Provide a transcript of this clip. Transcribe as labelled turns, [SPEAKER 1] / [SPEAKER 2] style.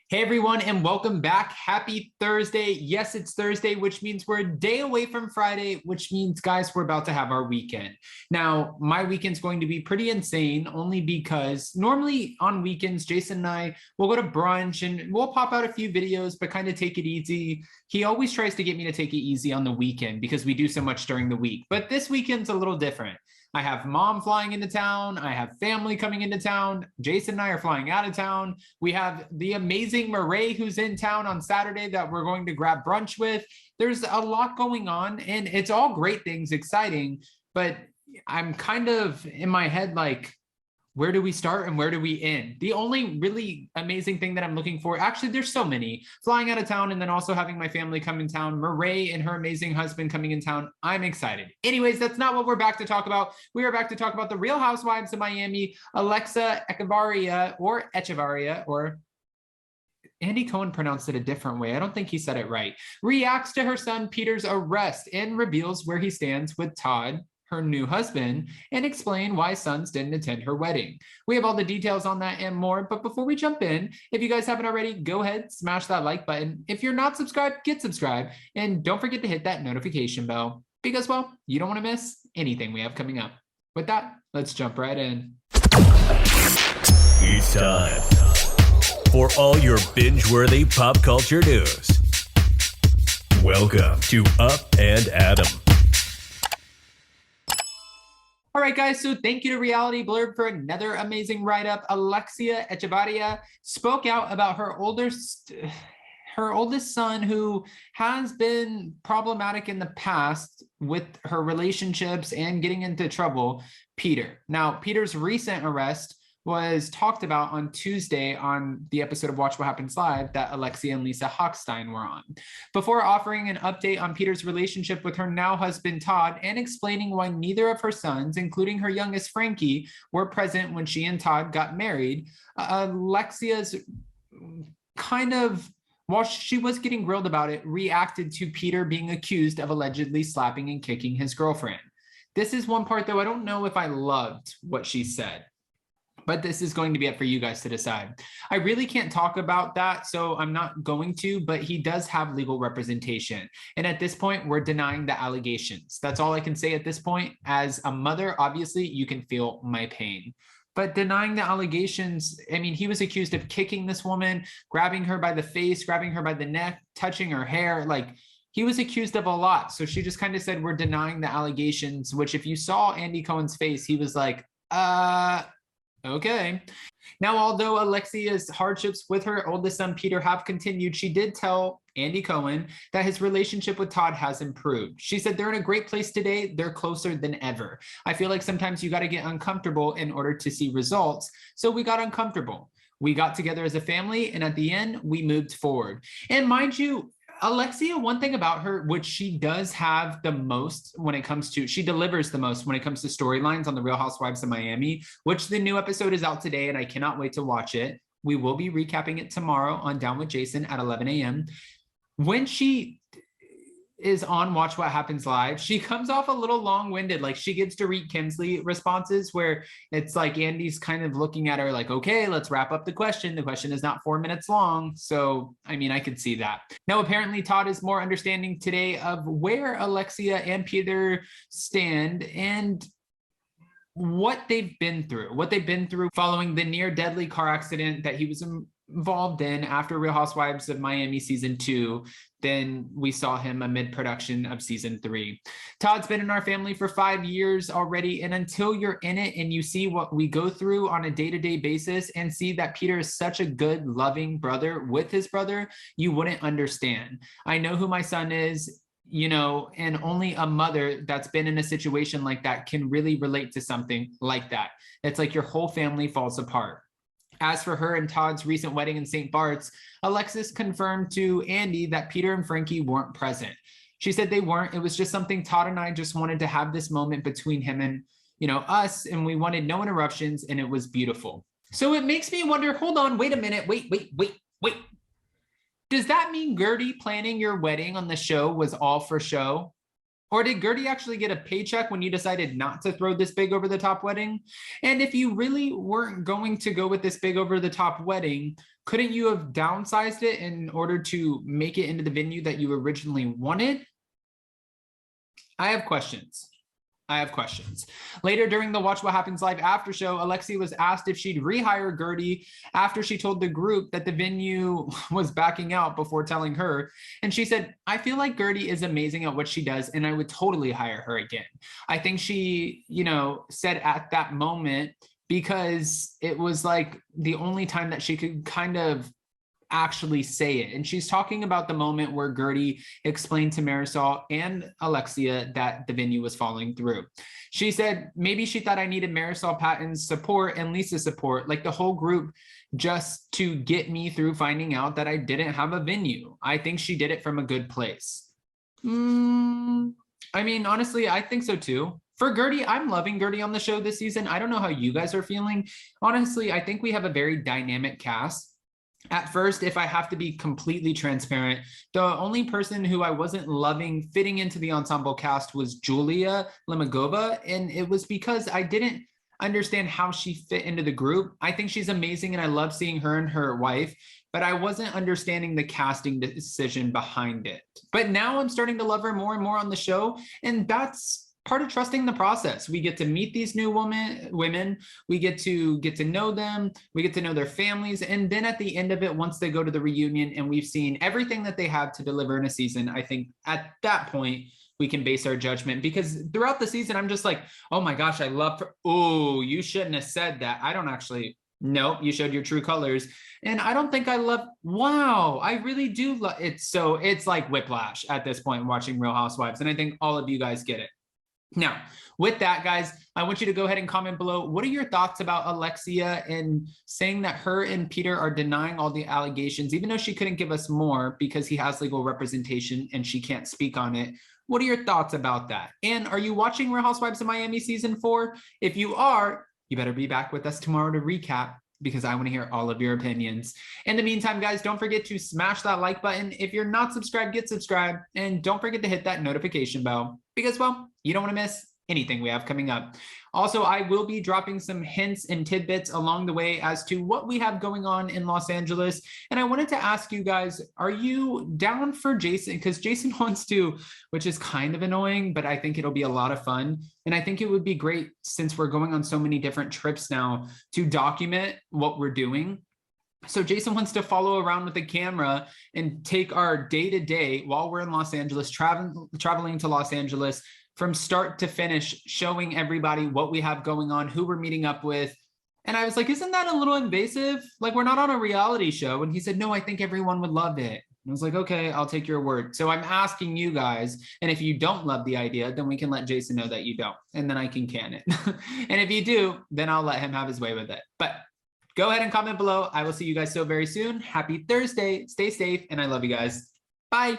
[SPEAKER 1] Hey everyone, and welcome back. Happy Thursday. Yes, it's Thursday, which means we're a day away from Friday, which means, guys, we're about to have our weekend. Now, my weekend's going to be pretty insane, only because normally on weekends, Jason and I will go to brunch and we'll pop out a few videos, but kind of take it easy. He always tries to get me to take it easy on the weekend because we do so much during the week. But this weekend's a little different. I have mom flying into town. I have family coming into town. Jason and I are flying out of town. We have the amazing Murray who's in town on Saturday that we're going to grab brunch with. There's a lot going on and it's all great things, exciting, but I'm kind of in my head like, where do we start and where do we end? The only really amazing thing that I'm looking for, actually, there's so many, flying out of town and then also having my family come in town, Murray and her amazing husband coming in town. I'm excited. Anyways, that's not what we're back to talk about. We are back to talk about the Real Housewives of Miami, Alexia Echevarria, or Andy Cohen pronounced it a different way. I don't think he said it right. Reacts to her son Peter's arrest and reveals where he stands with Todd, her new husband, and explain why sons didn't attend her wedding. We have all the details on that and more, but before we jump in, if you guys haven't already, go ahead, smash that like button. If you're not subscribed, get subscribed, and don't forget to hit that notification bell because, well, you don't want to miss anything we have coming up. With that, let's jump right in.
[SPEAKER 2] It's time for all your binge-worthy pop culture news. Welcome to Up and Adam.
[SPEAKER 1] All right, guys, so thank you to Reality Blurb for another amazing write-up. Alexia Echevarria spoke out about her oldest son, who has been problematic in the past with her relationships and getting into trouble, Peter. Now, Peter's recent arrest was talked about on Tuesday on the episode of Watch What Happens Live that Alexia and Lisa Hochstein were on. Before offering an update on Peter's relationship with her now husband, Todd, and explaining why neither of her sons, including her youngest, Frankie, were present when she and Todd got married, Alexia's kind of, while she was getting grilled about it, reacted to Peter being accused of allegedly slapping and kicking his girlfriend. This is one part, though, I don't know if I loved what she said, but this is going to be up for you guys to decide. I really can't talk about that, so I'm not going to, but he does have legal representation. And at this point, we're denying the allegations. That's all I can say at this point. As a mother, obviously, you can feel my pain. But denying the allegations, I mean, he was accused of kicking this woman, grabbing her by the face, grabbing her by the neck, touching her hair, like, he was accused of a lot. So she just kind of said, we're denying the allegations, which if you saw Andy Cohen's face, he was like, okay. Now, although Alexia's hardships with her oldest son, Peter, have continued, she did tell Andy Cohen that his relationship with Todd has improved. She said they're in a great place today. They're closer than ever. I feel like sometimes you got to get uncomfortable in order to see results. So we got uncomfortable. We got together as a family, and at the end, we moved forward. And mind you, Alexia, one thing about her, which she does have the most when it comes to, she delivers the most when it comes to storylines on The Real Housewives of Miami, which the new episode is out today, and I cannot wait to watch it. We will be recapping it tomorrow on Down with Jason at 11 a.m. When she is on Watch What Happens Live, she comes off a little long-winded. Like, she gets to read Kinsley responses where it's like Andy's kind of looking at her like, okay, let's wrap up the question. The question is not 4 minutes long. So, I mean, I could see that. Now, apparently Todd is more understanding today of where Alexia and Peter stand and what they've been through following the near deadly car accident that he was involved in after Real Housewives of Miami season 2. Then we saw him amid production of season 3. Todd's been in our family for 5 years already, and until you're in it and you see what we go through on a day-to-day basis and see that Peter is such a good, loving brother with his brother, you wouldn't understand. I know who my son is, you know, and only a mother that's been in a situation like that can really relate to something like that. It's like your whole family falls apart. As for her and Todd's recent wedding in St. Bart's, Alexis confirmed to Andy that Peter and Frankie weren't present. She said they weren't. It was just something Todd and I just wanted to have this moment between him and, you know, us, and we wanted no interruptions, and it was beautiful. So it makes me wonder, hold on, wait a minute, wait. Does that mean Gertie planning your wedding on the show was all for show? Or did Gertie actually get a paycheck when you decided not to throw this big over the top wedding? And if you really weren't going to go with this big over the top wedding, couldn't you have downsized it in order to make it into the venue that you originally wanted? I have questions. Later during the Watch What Happens Live after show, Alexia was asked if she'd rehire Gertie after she told the group that the venue was backing out before telling her. And she said, I feel like Gertie is amazing at what she does, and I would totally hire her again. I think she, said at that moment, because it was like the only time that she could kind of actually say it. And she's talking about the moment where Gertie explained to Marisol and Alexia that the venue was falling through. She said, maybe she thought I needed Marisol Patton's support and Lisa's support, like the whole group, just to get me through finding out that I didn't have a venue. I think she did it from a good place. I mean, honestly, I think so too. For Gertie, I'm loving Gertie on the show this season. I don't know how you guys are feeling. Honestly, I think we have a very dynamic cast. At first, if I have to be completely transparent, the only person who I wasn't loving fitting into the ensemble cast was Julia Lemagova, and it was because I didn't understand how she fit into the group. I think she's amazing, and I love seeing her and her wife, but I wasn't understanding the casting decision behind it. But now I'm starting to love her more and more on the show, and that's part of trusting the process. We get to meet these new women, we get to know them, we get to know their families, and then at the end of it, once they go to the reunion and we've seen everything that they have to deliver in a season, I think at that point we can base our judgment, because throughout the season I'm just like, oh my gosh, I love her. Oh, you shouldn't have said that. I don't actually. No, you showed your true colors. And I don't think I love, wow, I really do love it. So it's like whiplash at this point watching Real Housewives, and I think all of you guys get it. Now, with that, guys, I want you to go ahead and comment below. What are your thoughts about Alexia and saying that her and Peter are denying all the allegations, even though she couldn't give us more because he has legal representation and she can't speak on it? What are your thoughts about that? And are you watching Real Housewives of Miami season 4? If you are, you better be back with us tomorrow to recap, because I want to hear all of your opinions. In the meantime, guys, don't forget to smash that like button. If you're not subscribed, get subscribed. And don't forget to hit that notification bell, because, well, you don't want to miss anything we have coming up. Also, I will be dropping some hints and tidbits along the way as to what we have going on in Los Angeles. And I wanted to ask you guys, are you down for Jason? Because Jason wants to, which is kind of annoying, but I think it'll be a lot of fun. And I think it would be great, since we're going on so many different trips now, to document what we're doing. So Jason wants to follow around with the camera and take our day-to-day while we're in Los Angeles, traveling to Los Angeles, from start to finish, showing everybody what we have going on, who we're meeting up with. And I was like, isn't that a little invasive? Like, we're not on a reality show. And he said, no, I think everyone would love it. And I was like, okay, I'll take your word. So I'm asking you guys, and if you don't love the idea, then we can let Jason know that you don't, and then I can can it. And if you do, then I'll let him have his way with it. But go ahead and comment below. I will see you guys so very soon. Happy Thursday. Stay safe, and I love you guys. Bye.